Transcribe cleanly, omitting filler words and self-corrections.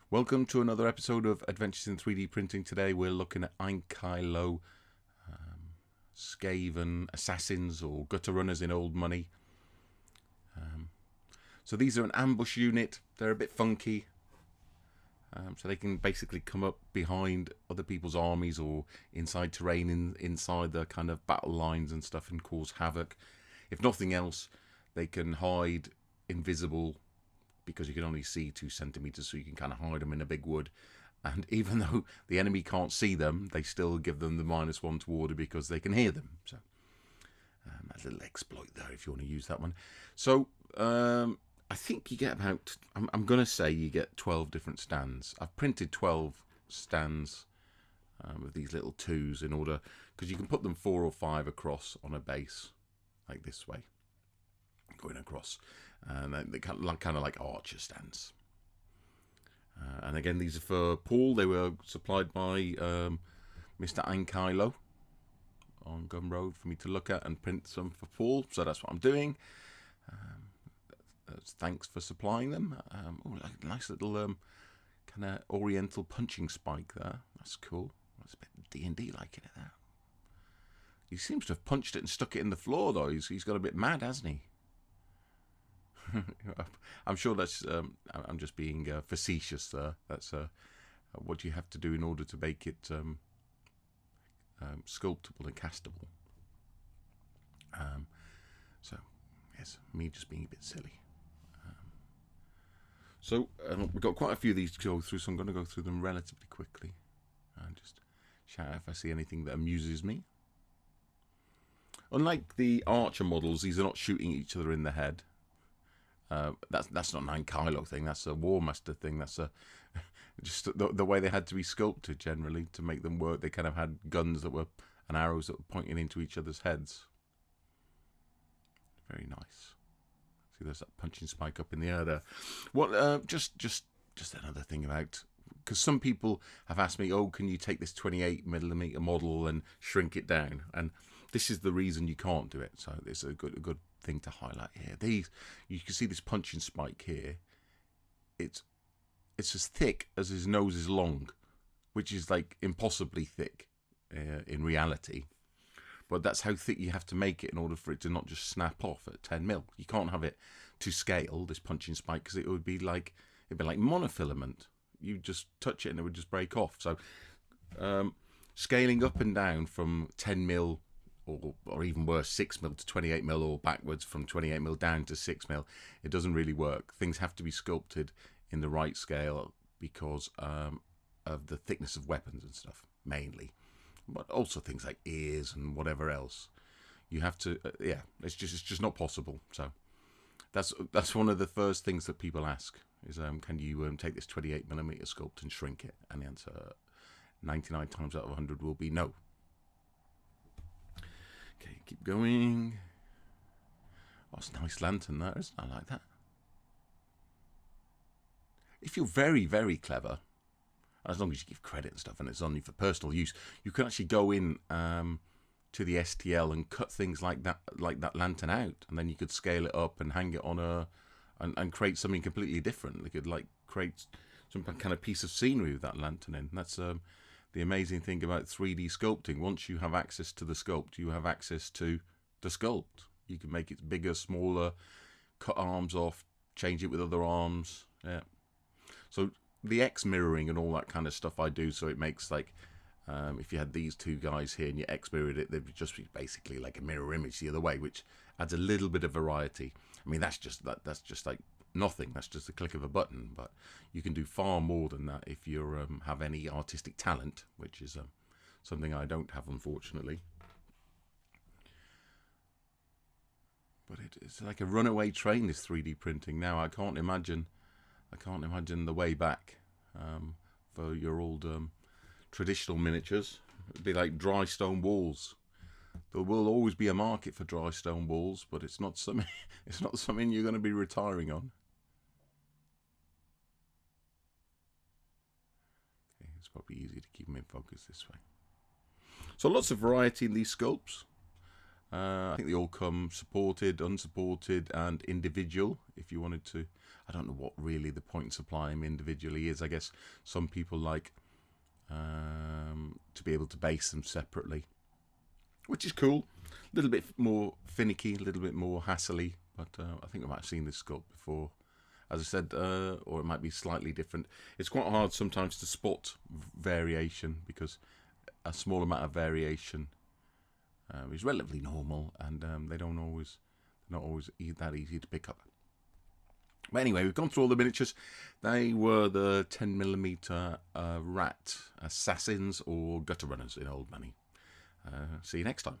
Welcome to another episode of Adventures in 3D Printing. Today we're looking at Ankylo Skaven assassins or gutter runners in old money. So these are an ambush unit. They're a bit funky. So they can basically come up behind other people's armies or inside terrain inside the kind of battle lines and stuff and cause havoc. If nothing else, they can hide invisible because you can only see 2 centimeters, so you can kind of hide them in a big wood. And even though the enemy can't see them, they still give them the -1 to order because they can hear them. So a little exploit there if you want to use that one. So I think you get about, I'm going to say you get 12 different stands. I've printed 12 stands of these little 2s in order, because you can put them 4 or 5 across on a base, like this way, going across, and they're kind of like archer stands. And again, these are for Paul. They were supplied by Mr. Ankylo on Gumroad for me to look at and print some for Paul. So that's what I'm doing. Thanks for supplying them. Like a nice little kind of oriental punching spike there. That's cool. That's a bit D&D like, isn't it? That. He seems to have punched it and stuck it in the floor, though. He's got a bit mad, hasn't he? I'm sure that's. I'm just being facetious there. That's what you have to do in order to make it sculptable and castable. So, yes, me just being a bit silly. So we've got quite a few of these to go through, so I'm going to go through them relatively quickly and just shout out if I see anything that amuses me. Unlike the archer models, these are not shooting each other in the head. That's not an Ankylo thing. That's a Warmaster thing. That's just the way they had to be sculpted generally to make them work. They kind of had guns that were and arrows that were pointing into each other's heads. Very nice. See, there's that punching spike up in the air there. What? Just another thing about, because some people have asked me, oh, can you take this 28mm model and shrink it down? And this is the reason you can't do it. So it's a good thing to highlight here. You can see this punching spike here. It's as thick as his nose is long, which is like impossibly thick in reality. But that's how thick you have to make it in order for it to not just snap off at 10mm. You can't have it to scale, this punching spike, because it'd be like monofilament. You just touch it and it would just break off. So scaling up and down from 10mm or even worse, 6mm to 28mm, or backwards from 28mm down to 6mm, it doesn't really work. Things have to be sculpted in the right scale because of the thickness of weapons and stuff, mainly. But also things like ears and whatever else. You have to, it's just not possible. So that's one of the first things that people ask is, can you take this 28mm sculpt and shrink it? And the answer, 99 times out of 100, will be no. Okay, keep going. Oh, it's a nice lantern there, isn't it? I like that. If you're very, very clever, as long as you give credit and stuff and it's only for personal use, you can actually go in to the STL and cut things like that lantern out, and then you could scale it up and hang it on and create something completely different. They could like create some kind of piece of scenery with that lantern in. That's the amazing thing about 3D sculpting. Once you have access to the sculpt, you have access to the sculpt. You can make it bigger, smaller, cut arms off, change it with other arms. Yeah. So the X mirroring and all that kind of stuff I do, so it makes like, if you had these 2 guys here and you X mirrored it, they'd just be basically like a mirror image the other way, which adds a little bit of variety. I mean, that's just like nothing. That's just a click of a button, but you can do far more than that if you have any artistic talent, which is something I don't have, unfortunately. But it's like a runaway train, this 3D printing now. I can't imagine the way back for your old traditional miniatures. It'd be like dry stone walls. There will always be a market for dry stone walls, but it's not something you're going to be retiring on. Okay, it's probably easier to keep them in focus this way. So lots of variety in these sculpts. I think they all come supported, unsupported, and individual. If you wanted to, I don't know what really the point in supplying them individually is. I guess some people like to be able to base them separately, which is cool. A little bit more finicky, a little bit more hassly, but I think I might have seen this sculpt before, as I said, or it might be slightly different. It's quite hard sometimes to spot variation, because a small amount of variation is relatively normal, and they're not always that easy to pick up. But anyway, we've gone through all the miniatures. They were the 10mm rat assassins, or gutter runners in old money. See you next time.